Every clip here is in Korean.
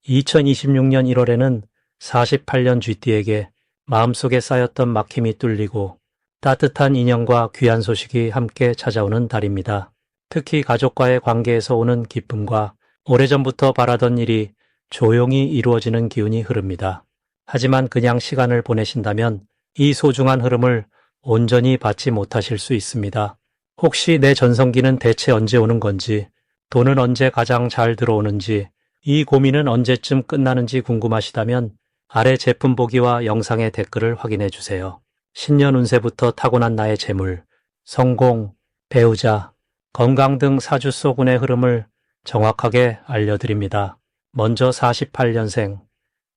2026년 1월에는 48년 쥐띠에게 마음속에 쌓였던 막힘이 뚫리고 따뜻한 인연과 귀한 소식이 함께 찾아오는 달입니다. 특히 가족과의 관계에서 오는 기쁨과 오래전부터 바라던 일이 조용히 이루어지는 기운이 흐릅니다. 하지만 그냥 시간을 보내신다면 이 소중한 흐름을 온전히 받지 못하실 수 있습니다. 혹시 내 전성기는 대체 언제 오는 건지, 돈은 언제 가장 잘 들어오는지, 이 고민은 언제쯤 끝나는지 궁금하시다면 아래 제품 보기와 영상의 댓글을 확인해 주세요. 신년 운세부터 타고난 나의 재물, 성공, 배우자, 건강 등 사주소군의 흐름을 정확하게 알려드립니다. 먼저 48년생,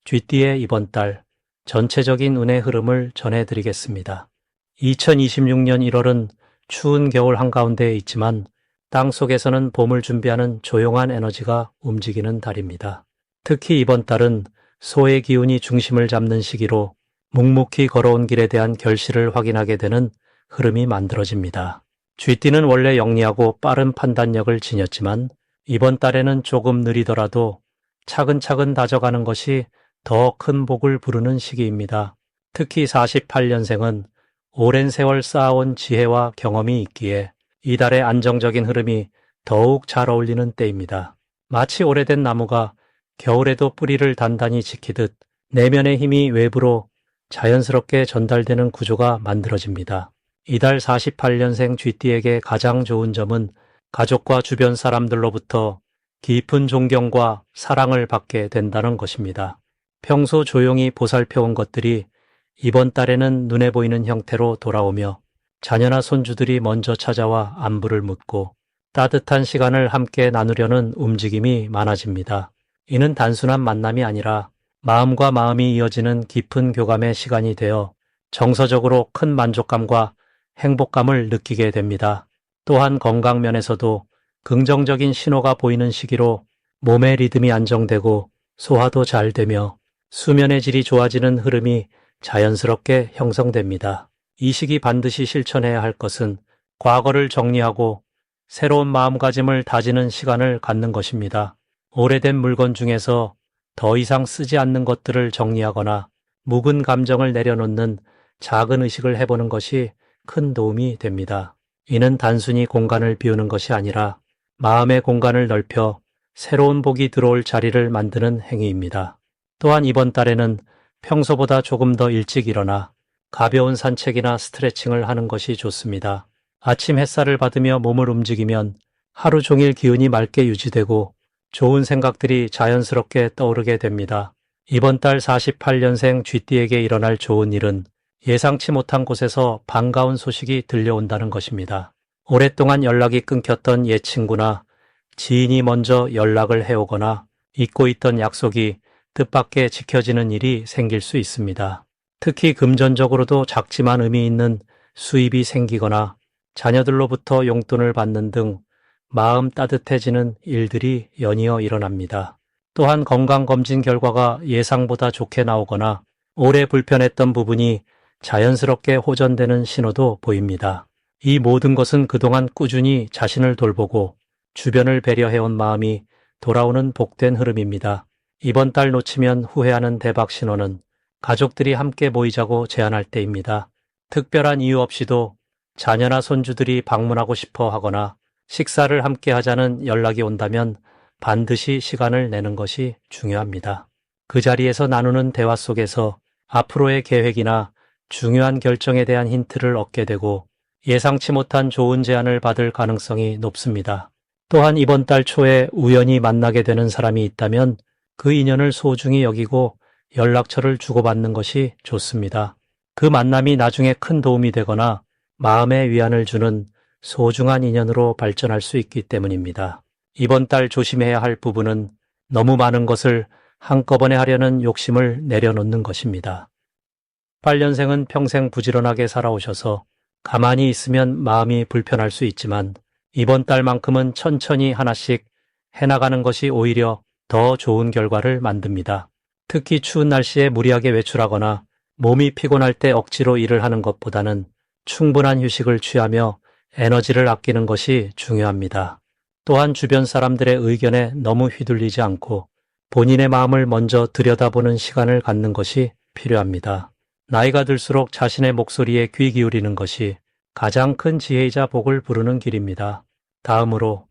쥐띠의 이번 달 전체적인 운의 흐름을 전해드리겠습니다. 2026년 1월은 추운 겨울 한가운데에 있지만 땅 속에서는 봄을 준비하는 조용한 에너지가 움직이는 달입니다. 특히 이번 달은 소의 기운이 중심을 잡는 시기로 묵묵히 걸어온 길에 대한 결실을 확인하게 되는 흐름이 만들어집니다. 쥐띠는 원래 영리하고 빠른 판단력을 지녔지만 이번 달에는 조금 느리더라도 차근차근 다져가는 것이 더 큰 복을 부르는 시기입니다. 특히 48년생은 오랜 세월 쌓아온 지혜와 경험이 있기에 이달의 안정적인 흐름이 더욱 잘 어울리는 때입니다. 마치 오래된 나무가 겨울에도 뿌리를 단단히 지키듯 내면의 힘이 외부로 자연스럽게 전달되는 구조가 만들어집니다. 이달 48년생 쥐띠에게 가장 좋은 점은 가족과 주변 사람들로부터 깊은 존경과 사랑을 받게 된다는 것입니다. 평소 조용히 보살펴온 것들이 이번 달에는 눈에 보이는 형태로 돌아오며 자녀나 손주들이 먼저 찾아와 안부를 묻고 따뜻한 시간을 함께 나누려는 움직임이 많아집니다. 이는 단순한 만남이 아니라 마음과 마음이 이어지는 깊은 교감의 시간이 되어 정서적으로 큰 만족감과 행복감을 느끼게 됩니다. 또한 건강면에서도 긍정적인 신호가 보이는 시기로 몸의 리듬이 안정되고 소화도 잘 되며 수면의 질이 좋아지는 흐름이 자연스럽게 형성됩니다. 이 시기 반드시 실천해야 할 것은 과거를 정리하고 새로운 마음가짐을 다지는 시간을 갖는 것입니다. 오래된 물건 중에서 더 이상 쓰지 않는 것들을 정리하거나 묵은 감정을 내려놓는 작은 의식을 해보는 것이 큰 도움이 됩니다. 이는 단순히 공간을 비우는 것이 아니라 마음의 공간을 넓혀 새로운 복이 들어올 자리를 만드는 행위입니다. 또한 이번 달에는 평소보다 조금 더 일찍 일어나 가벼운 산책이나 스트레칭을 하는 것이 좋습니다. 아침 햇살을 받으며 몸을 움직이면 하루 종일 기운이 맑게 유지되고 좋은 생각들이 자연스럽게 떠오르게 됩니다. 이번 달 48년생 쥐띠에게 일어날 좋은 일은 예상치 못한 곳에서 반가운 소식이 들려온다는 것입니다. 오랫동안 연락이 끊겼던 옛 친구나 지인이 먼저 연락을 해오거나 잊고 있던 약속이 뜻밖의 지켜지는 일이 생길 수 있습니다. 특히 금전적으로도 작지만 의미 있는 수입이 생기거나 자녀들로부터 용돈을 받는 등 마음 따뜻해지는 일들이 연이어 일어납니다. 또한 건강검진 결과가 예상보다 좋게 나오거나 오래 불편했던 부분이 자연스럽게 호전되는 신호도 보입니다. 이 모든 것은 그동안 꾸준히 자신을 돌보고 주변을 배려해온 마음이 돌아오는 복된 흐름입니다. 이번 달 놓치면 후회하는 대박 신호는 가족들이 함께 모이자고 제안할 때입니다. 특별한 이유 없이도 자녀나 손주들이 방문하고 싶어 하거나 식사를 함께 하자는 연락이 온다면 반드시 시간을 내는 것이 중요합니다. 그 자리에서 나누는 대화 속에서 앞으로의 계획이나 중요한 결정에 대한 힌트를 얻게 되고 예상치 못한 좋은 제안을 받을 가능성이 높습니다. 또한 이번 달 초에 우연히 만나게 되는 사람이 있다면 그 인연을 소중히 여기고 연락처를 주고받는 것이 좋습니다. 그 만남이 나중에 큰 도움이 되거나 마음의 위안을 주는 소중한 인연으로 발전할 수 있기 때문입니다. 이번 달 조심해야 할 부분은 너무 많은 것을 한꺼번에 하려는 욕심을 내려놓는 것입니다. 8년생은 평생 부지런하게 살아오셔서 가만히 있으면 마음이 불편할 수 있지만 이번 달만큼은 천천히 하나씩 해나가는 것이 오히려 더 좋은 결과를 만듭니다. 특히 추운 날씨에 무리하게 외출하거나 몸이 피곤할 때 억지로 일을 하는 것보다는 충분한 휴식을 취하며 에너지를 아끼는 것이 중요합니다. 또한 주변 사람들의 의견에 너무 휘둘리지 않고 본인의 마음을 먼저 들여다보는 시간을 갖는 것이 필요합니다. 나이가 들수록 자신의 목소리에 귀 기울이는 것이 가장 큰 지혜이자 복을 부르는 길입니다. 다음으로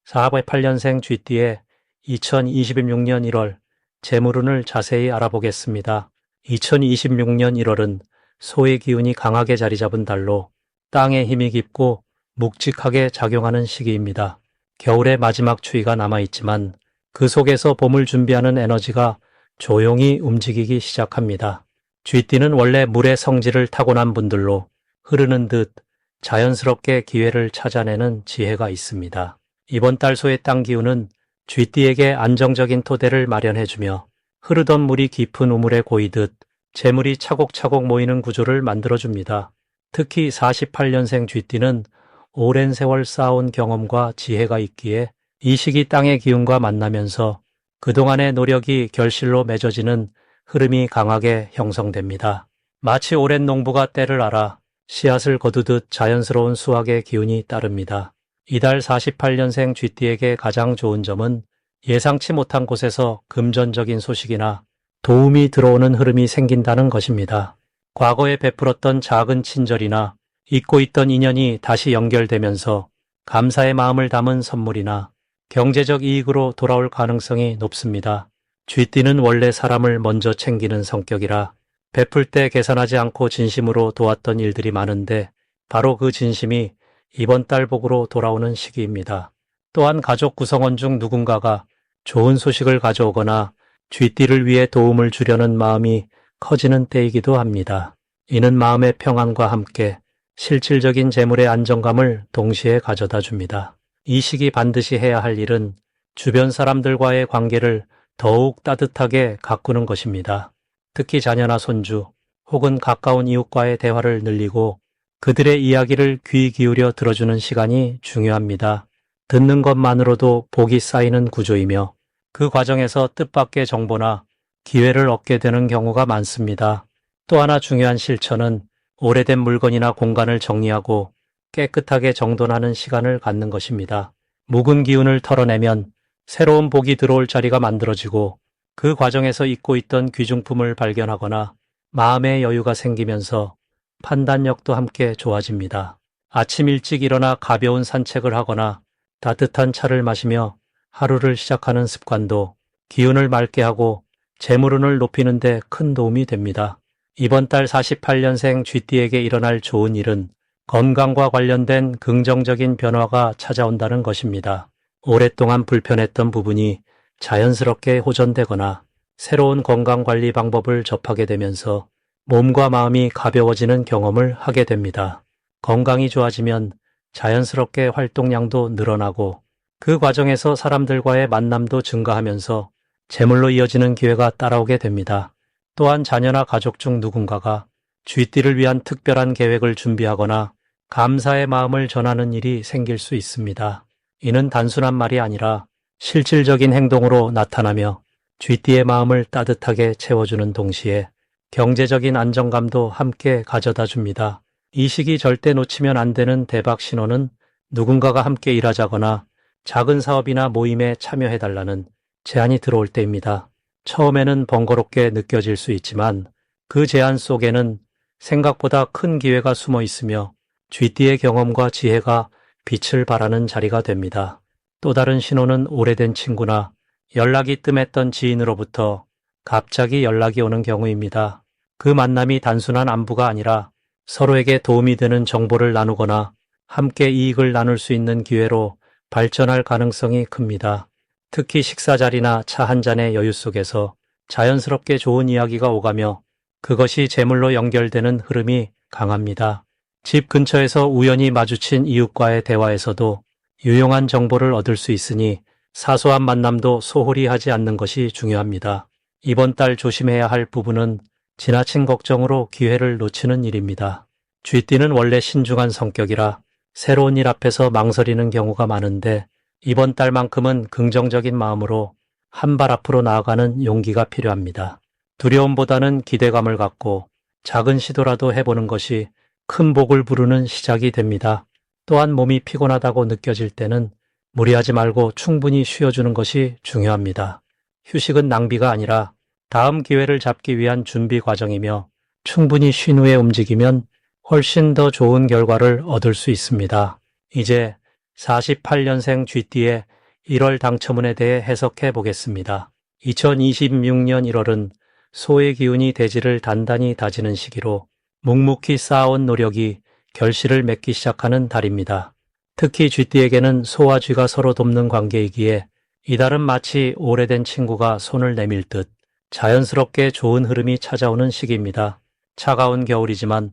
408년생 쥐띠의 2026년 1월 재물운을 자세히 알아보겠습니다. 2026년 1월은 소의 기운이 강하게 자리 잡은 달로 땅에 힘이 깊고 묵직하게 작용하는 시기입니다. 겨울의 마지막 추위가 남아있지만 그 속에서 봄을 준비하는 에너지가 조용히 움직이기 시작합니다. 쥐띠는 원래 물의 성질을 타고난 분들로 흐르는 듯 자연스럽게 기회를 찾아내는 지혜가 있습니다. 이번 달 소의 땅 기운은 쥐띠에게 안정적인 토대를 마련해주며 흐르던 물이 깊은 우물에 고이듯 재물이 차곡차곡 모이는 구조를 만들어줍니다. 특히 48년생 쥐띠는 오랜 세월 쌓아온 경험과 지혜가 있기에 이 시기 땅의 기운과 만나면서 그동안의 노력이 결실로 맺어지는 흐름이 강하게 형성됩니다. 마치 오랜 농부가 때를 알아 씨앗을 거두듯 자연스러운 수확의 기운이 따릅니다. 이달 48년생 쥐띠에게 가장 좋은 점은 예상치 못한 곳에서 금전적인 소식이나 도움이 들어오는 흐름이 생긴다는 것입니다. 과거에 베풀었던 작은 친절이나 잊고 있던 인연이 다시 연결되면서 감사의 마음을 담은 선물이나 경제적 이익으로 돌아올 가능성이 높습니다. 쥐띠는 원래 사람을 먼저 챙기는 성격이라 베풀 때 계산하지 않고 진심으로 도왔던 일들이 많은데 바로 그 진심이 이번 달 복으로 돌아오는 시기입니다. 또한 가족 구성원 중 누군가가 좋은 소식을 가져오거나 쥐띠를 위해 도움을 주려는 마음이 커지는 때이기도 합니다. 이는 마음의 평안과 함께 실질적인 재물의 안정감을 동시에 가져다 줍니다. 이 시기 반드시 해야 할 일은 주변 사람들과의 관계를 더욱 따뜻하게 가꾸는 것입니다. 특히 자녀나 손주 혹은 가까운 이웃과의 대화를 늘리고 그들의 이야기를 귀 기울여 들어주는 시간이 중요합니다. 듣는 것만으로도 복이 쌓이는 구조이며 그 과정에서 뜻밖의 정보나 기회를 얻게 되는 경우가 많습니다. 또 하나 중요한 실천은 오래된 물건이나 공간을 정리하고 깨끗하게 정돈하는 시간을 갖는 것입니다. 묵은 기운을 털어내면 새로운 복이 들어올 자리가 만들어지고 그 과정에서 잊고 있던 귀중품을 발견하거나 마음의 여유가 생기면서 판단력도 함께 좋아집니다. 아침 일찍 일어나 가벼운 산책을 하거나 따뜻한 차를 마시며 하루를 시작하는 습관도 기운을 맑게 하고 재물운을 높이는 데 큰 도움이 됩니다. 이번 달 48년생 쥐띠에게 일어날 좋은 일은 건강과 관련된 긍정적인 변화가 찾아온다는 것입니다. 오랫동안 불편했던 부분이 자연스럽게 호전되거나 새로운 건강관리 방법을 접하게 되면서 몸과 마음이 가벼워지는 경험을 하게 됩니다. 건강이 좋아지면 자연스럽게 활동량도 늘어나고 그 과정에서 사람들과의 만남도 증가하면서 재물로 이어지는 기회가 따라오게 됩니다. 또한 자녀나 가족 중 누군가가 쥐띠를 위한 특별한 계획을 준비하거나 감사의 마음을 전하는 일이 생길 수 있습니다. 이는 단순한 말이 아니라 실질적인 행동으로 나타나며 쥐띠의 마음을 따뜻하게 채워주는 동시에 경제적인 안정감도 함께 가져다 줍니다. 이 시기 절대 놓치면 안 되는 대박 신호는 누군가가 함께 일하자거나 작은 사업이나 모임에 참여해달라는 제안이 들어올 때입니다. 처음에는 번거롭게 느껴질 수 있지만 그 제안 속에는 생각보다 큰 기회가 숨어 있으며 쥐띠의 경험과 지혜가 빛을 발하는 자리가 됩니다. 또 다른 신호는 오래된 친구나 연락이 뜸했던 지인으로부터 갑자기 연락이 오는 경우입니다. 그 만남이 단순한 안부가 아니라 서로에게 도움이 되는 정보를 나누거나 함께 이익을 나눌 수 있는 기회로 발전할 가능성이 큽니다. 특히 식사 자리나 차 한 잔의 여유 속에서 자연스럽게 좋은 이야기가 오가며 그것이 재물로 연결되는 흐름이 강합니다. 집 근처에서 우연히 마주친 이웃과의 대화에서도 유용한 정보를 얻을 수 있으니 사소한 만남도 소홀히 하지 않는 것이 중요합니다. 이번 달 조심해야 할 부분은 지나친 걱정으로 기회를 놓치는 일입니다. 쥐띠는 원래 신중한 성격이라 새로운 일 앞에서 망설이는 경우가 많은데 이번 달만큼은 긍정적인 마음으로 한 발 앞으로 나아가는 용기가 필요합니다. 두려움보다는 기대감을 갖고 작은 시도라도 해보는 것이 큰 복을 부르는 시작이 됩니다. 또한 몸이 피곤하다고 느껴질 때는 무리하지 말고 충분히 쉬어주는 것이 중요합니다. 휴식은 낭비가 아니라 다음 기회를 잡기 위한 준비 과정이며 충분히 쉰 후에 움직이면 훨씬 더 좋은 결과를 얻을 수 있습니다. 이제 48년생 쥐띠의 1월 당첨운에 대해 해석해 보겠습니다. 2026년 1월은 소의 기운이 대지를 단단히 다지는 시기로 묵묵히 쌓아온 노력이 결실을 맺기 시작하는 달입니다. 특히 쥐띠에게는 소와 쥐가 서로 돕는 관계이기에 이달은 마치 오래된 친구가 손을 내밀 듯 자연스럽게 좋은 흐름이 찾아오는 시기입니다. 차가운 겨울이지만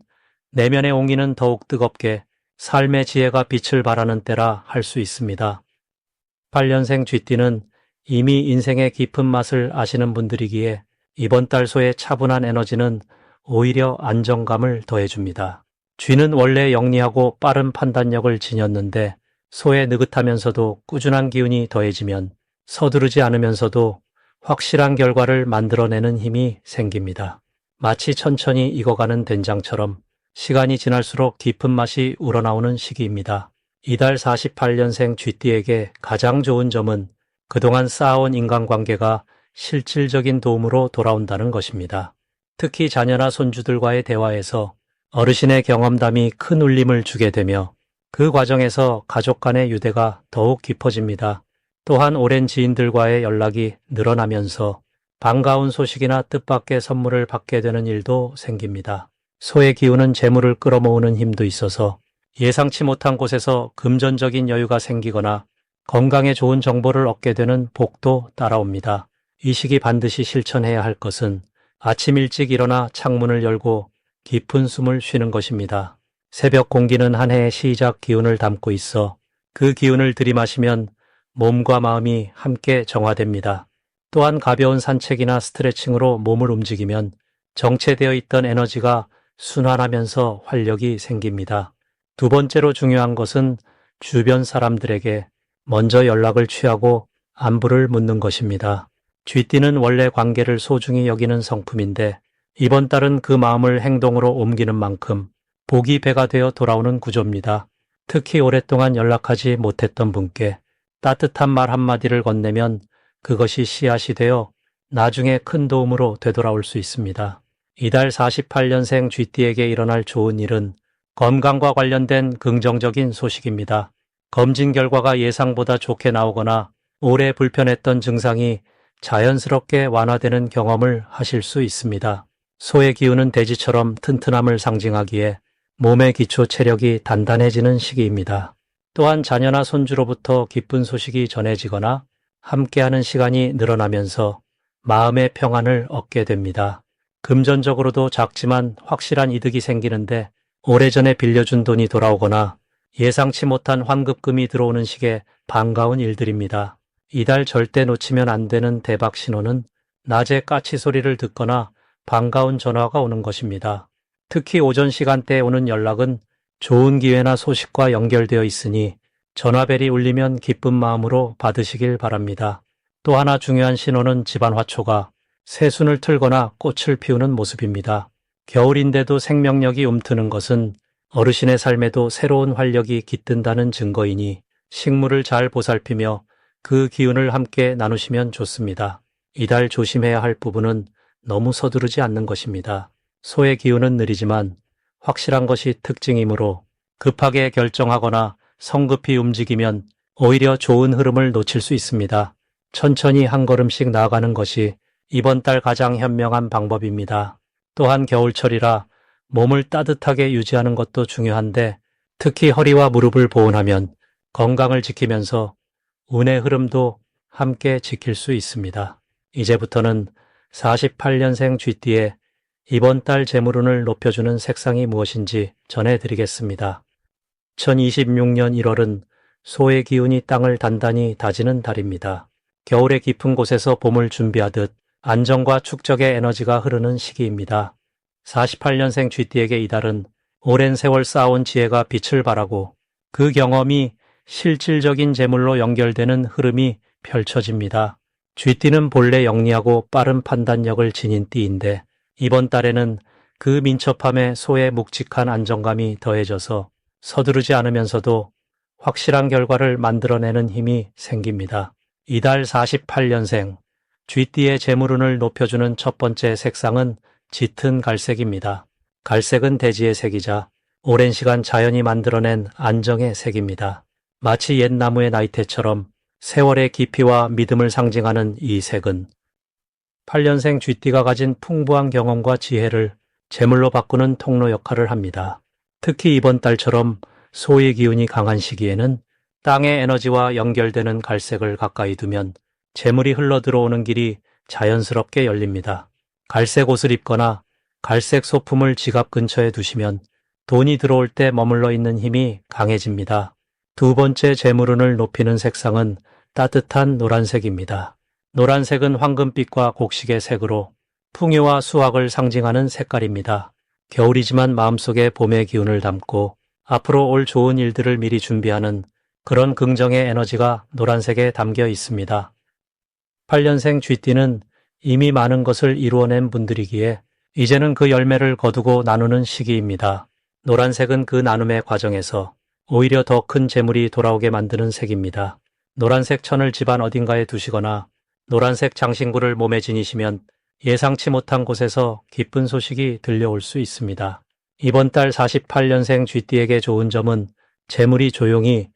내면의 온기는 더욱 뜨겁게 삶의 지혜가 빛을 발하는 때라 할 수 있습니다. 8년생 쥐띠는 이미 인생의 깊은 맛을 아시는 분들이기에 이번 달 소의 차분한 에너지는 오히려 안정감을 더해줍니다. 쥐는 원래 영리하고 빠른 판단력을 지녔는데 소의 느긋하면서도 꾸준한 기운이 더해지면 서두르지 않으면서도 확실한 결과를 만들어내는 힘이 생깁니다. 마치 천천히 익어가는 된장처럼 시간이 지날수록 깊은 맛이 우러나오는 시기입니다. 이달 48년생 쥐띠에게 가장 좋은 점은 그동안 쌓아온 인간관계가 실질적인 도움으로 돌아온다는 것입니다. 특히 자녀나 손주들과의 대화에서 어르신의 경험담이 큰 울림을 주게 되며 그 과정에서 가족 간의 유대가 더욱 깊어집니다. 또한 오랜 지인들과의 연락이 늘어나면서 반가운 소식이나 뜻밖의 선물을 받게 되는 일도 생깁니다. 소의 기운은 재물을 끌어모으는 힘도 있어서 예상치 못한 곳에서 금전적인 여유가 생기거나 건강에 좋은 정보를 얻게 되는 복도 따라옵니다. 이 시기 반드시 실천해야 할 것은 아침 일찍 일어나 창문을 열고 깊은 숨을 쉬는 것입니다. 새벽 공기는 한 해의 시작 기운을 담고 있어 그 기운을 들이마시면 몸과 마음이 함께 정화됩니다. 또한 가벼운 산책이나 스트레칭으로 몸을 움직이면 정체되어 있던 에너지가 순환하면서 활력이 생깁니다. 두 번째로 중요한 것은 주변 사람들에게 먼저 연락을 취하고 안부를 묻는 것입니다. 쥐띠는 원래 관계를 소중히 여기는 성품인데 이번 달은 그 마음을 행동으로 옮기는 만큼 복이 배가 되어 돌아오는 구조입니다. 특히 오랫동안 연락하지 못했던 분께 따뜻한 말 한마디를 건네면 그것이 씨앗이 되어 나중에 큰 도움으로 되돌아올 수 있습니다. 이달 48년생 쥐띠에게 일어날 좋은 일은 건강과 관련된 긍정적인 소식입니다. 검진 결과가 예상보다 좋게 나오거나 오래 불편했던 증상이 자연스럽게 완화되는 경험을 하실 수 있습니다. 소의 기운은 대지처럼 튼튼함을 상징하기에 몸의 기초 체력이 단단해지는 시기입니다. 또한 자녀나 손주로부터 기쁜 소식이 전해지거나 함께하는 시간이 늘어나면서 마음의 평안을 얻게 됩니다. 금전적으로도 작지만 확실한 이득이 생기는데 오래전에 빌려준 돈이 돌아오거나 예상치 못한 환급금이 들어오는 식의 반가운 일들입니다. 이달 절대 놓치면 안 되는 대박 신호는 낮에 까치 소리를 듣거나 반가운 전화가 오는 것입니다. 특히 오전 시간대에 오는 연락은 좋은 기회나 소식과 연결되어 있으니 전화벨이 울리면 기쁜 마음으로 받으시길 바랍니다. 또 하나 중요한 신호는 집안 화초가 새순을 틀거나 꽃을 피우는 모습입니다. 겨울인데도 생명력이 움트는 것은 어르신의 삶에도 새로운 활력이 깃든다는 증거이니 식물을 잘 보살피며 그 기운을 함께 나누시면 좋습니다. 이달 조심해야 할 부분은 너무 서두르지 않는 것입니다. 소의 기운은 느리지만 확실한 것이 특징이므로 급하게 결정하거나 성급히 움직이면 오히려 좋은 흐름을 놓칠 수 있습니다. 천천히 한 걸음씩 나아가는 것이 이번 달 가장 현명한 방법입니다. 또한 겨울철이라 몸을 따뜻하게 유지하는 것도 중요한데 특히 허리와 무릎을 보온하면 건강을 지키면서 운의 흐름도 함께 지킬 수 있습니다. 이제부터는 48년생 쥐띠의 이번 달 재물운을 높여주는 색상이 무엇인지 전해드리겠습니다. 2026년 1월은 소의 기운이 땅을 단단히 다지는 달입니다. 겨울의 깊은 곳에서 봄을 준비하듯 안정과 축적의 에너지가 흐르는 시기입니다. 48년생 쥐띠에게 이달은 오랜 세월 쌓아온 지혜가 빛을 발하고 그 경험이 실질적인 재물로 연결되는 흐름이 펼쳐집니다. 쥐띠는 본래 영리하고 빠른 판단력을 지닌 띠인데 이번 달에는 그 민첩함에 소의 묵직한 안정감이 더해져서 서두르지 않으면서도 확실한 결과를 만들어내는 힘이 생깁니다. 이달 48년생 쥐띠의 재물운을 높여주는 첫 번째 색상은 짙은 갈색입니다. 갈색은 대지의 색이자 오랜 시간 자연이 만들어낸 안정의 색입니다. 마치 옛 나무의 나이테처럼 세월의 깊이와 믿음을 상징하는 이 색은 8년생 쥐띠가 가진 풍부한 경험과 지혜를 재물로 바꾸는 통로 역할을 합니다. 특히 이번 달처럼 소의 기운이 강한 시기에는 땅의 에너지와 연결되는 갈색을 가까이 두면 재물이 흘러 들어오는 길이 자연스럽게 열립니다. 갈색 옷을 입거나 갈색 소품을 지갑 근처에 두시면 돈이 들어올 때 머물러 있는 힘이 강해집니다. 두 번째 재물운을 높이는 색상은 따뜻한 노란색입니다. 노란색은 황금빛과 곡식의 색으로 풍요와 수확을 상징하는 색깔입니다. 겨울이지만 마음속에 봄의 기운을 담고 앞으로 올 좋은 일들을 미리 준비하는 그런 긍정의 에너지가 노란색에 담겨 있습니다. 8년생 쥐띠는 이미 많은 것을 이루어낸 분들이기에 이제는 그 열매를 거두고 나누는 시기입니다. 노란색은 그 나눔의 과정에서 오히려 더 큰 재물이 돌아오게 만드는 색입니다. 노란색 천을 집안 어딘가에 두시거나 노란색 장신구를 몸에 지니시면 예상치 못한 곳에서 기쁜 소식이 들려올 수 있습니다. 이번 달 48년생 쥐띠에게 좋은 점은 재물이 조용히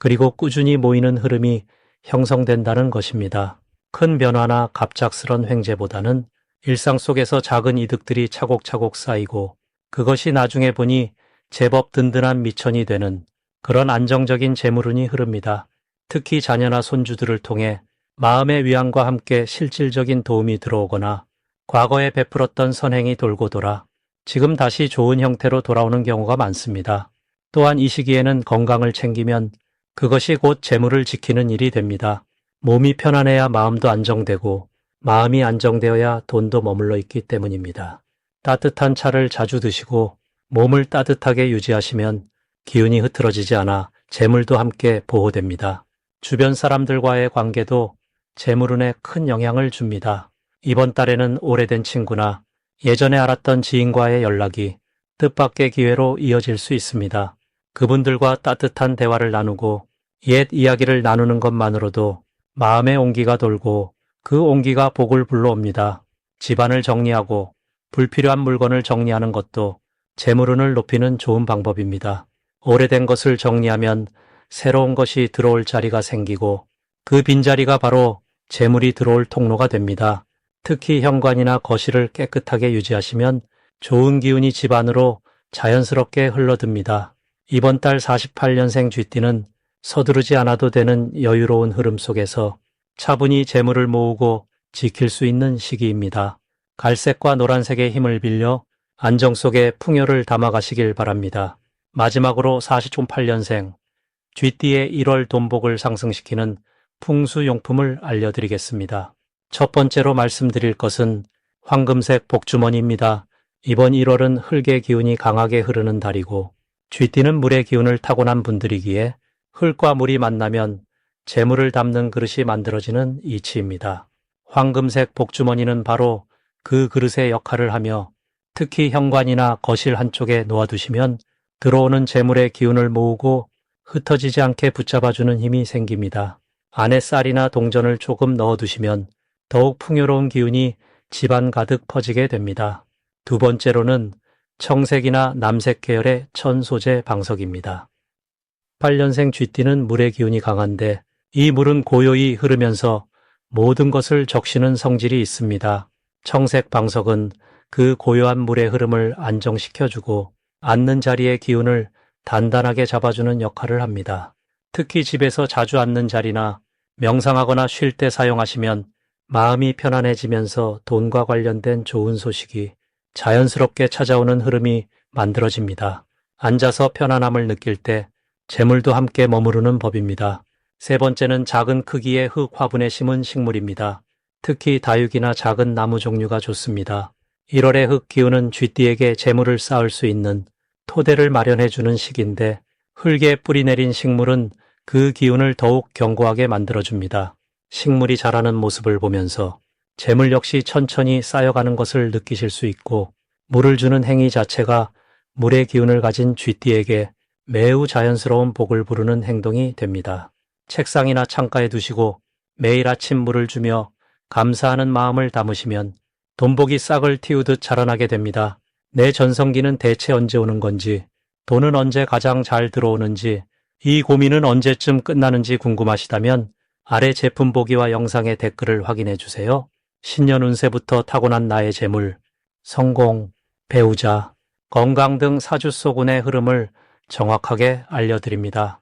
그리고 꾸준히 모이는 흐름이 형성된다는 것입니다. 큰 변화나 갑작스런 횡재보다는 일상 속에서 작은 이득들이 차곡차곡 쌓이고 그것이 나중에 보니 제법 든든한 미천이 되는 그런 안정적인 재물운이 흐릅니다. 특히 자녀나 손주들을 통해 마음의 위안과 함께 실질적인 도움이 들어오거나 과거에 베풀었던 선행이 돌고 돌아 지금 다시 좋은 형태로 돌아오는 경우가 많습니다. 또한 이 시기에는 건강을 챙기면 그것이 곧 재물을 지키는 일이 됩니다. 몸이 편안해야 마음도 안정되고 마음이 안정되어야 돈도 머물러 있기 때문입니다. 따뜻한 차를 자주 드시고 몸을 따뜻하게 유지하시면 기운이 흐트러지지 않아 재물도 함께 보호됩니다. 주변 사람들과의 관계도 재물운에 큰 영향을 줍니다. 이번 달에는 오래된 친구나 예전에 알았던 지인과의 연락이 뜻밖의 기회로 이어질 수 있습니다. 그분들과 따뜻한 대화를 나누고 옛 이야기를 나누는 것만으로도 마음의 온기가 돌고 그 온기가 복을 불러옵니다. 집안을 정리하고 불필요한 물건을 정리하는 것도 재물운을 높이는 좋은 방법입니다. 오래된 것을 정리하면 새로운 것이 들어올 자리가 생기고 그 빈자리가 바로 재물이 들어올 통로가 됩니다. 특히 현관이나 거실을 깨끗하게 유지하시면 좋은 기운이 집 안으로 자연스럽게 흘러듭니다. 이번 달 48년생 쥐띠는 서두르지 않아도 되는 여유로운 흐름 속에서 차분히 재물을 모으고 지킬 수 있는 시기입니다. 갈색과 노란색의 힘을 빌려 안정 속에 풍요를 담아가시길 바랍니다. 마지막으로 48년생 쥐띠의 1월 돈복을 상승시키는 풍수용품을 알려드리겠습니다. 첫 번째로 말씀드릴 것은 황금색 복주머니입니다. 이번 1월은 흙의 기운이 강하게 흐르는 달이고 쥐띠는 물의 기운을 타고난 분들이기에 흙과 물이 만나면 재물을 담는 그릇이 만들어지는 이치입니다. 황금색 복주머니는 바로 그 그릇의 역할을 하며 특히 현관이나 거실 한쪽에 놓아두시면 들어오는 재물의 기운을 모으고 흩어지지 않게 붙잡아주는 힘이 생깁니다. 안에 쌀이나 동전을 조금 넣어두시면 더욱 풍요로운 기운이 집안 가득 퍼지게 됩니다. 두 번째로는 청색이나 남색 계열의 천 소재 방석입니다. 8년생 쥐띠는 물의 기운이 강한데 이 물은 고요히 흐르면서 모든 것을 적시는 성질이 있습니다. 청색 방석은 그 고요한 물의 흐름을 안정시켜주고 앉는 자리의 기운을 단단하게 잡아주는 역할을 합니다. 특히 집에서 자주 앉는 자리나 명상하거나 쉴 때 사용하시면 마음이 편안해지면서 돈과 관련된 좋은 소식이 자연스럽게 찾아오는 흐름이 만들어집니다. 앉아서 편안함을 느낄 때 재물도 함께 머무르는 법입니다. 세 번째는 작은 크기의 흙 화분에 심은 식물입니다. 특히 다육이나 작은 나무 종류가 좋습니다. 1월의 흙 기운은 쥐띠에게 재물을 쌓을 수 있는 토대를 마련해주는 시기인데 흙에 뿌리 내린 식물은 그 기운을 더욱 견고하게 만들어줍니다. 식물이 자라는 모습을 보면서 재물 역시 천천히 쌓여가는 것을 느끼실 수 있고 물을 주는 행위 자체가 물의 기운을 가진 쥐띠에게 매우 자연스러운 복을 부르는 행동이 됩니다. 책상이나 창가에 두시고 매일 아침 물을 주며 감사하는 마음을 담으시면 돈복이 싹을 틔우듯 자라나게 됩니다. 내 전성기는 대체 언제 오는 건지, 돈은 언제 가장 잘 들어오는지, 이 고민은 언제쯤 끝나는지 궁금하시다면 아래 제품 보기와 영상의 댓글을 확인해 주세요. 신년 운세부터 타고난 나의 재물, 성공, 배우자, 건강 등 사주 속 운의 흐름을 정확하게 알려드립니다.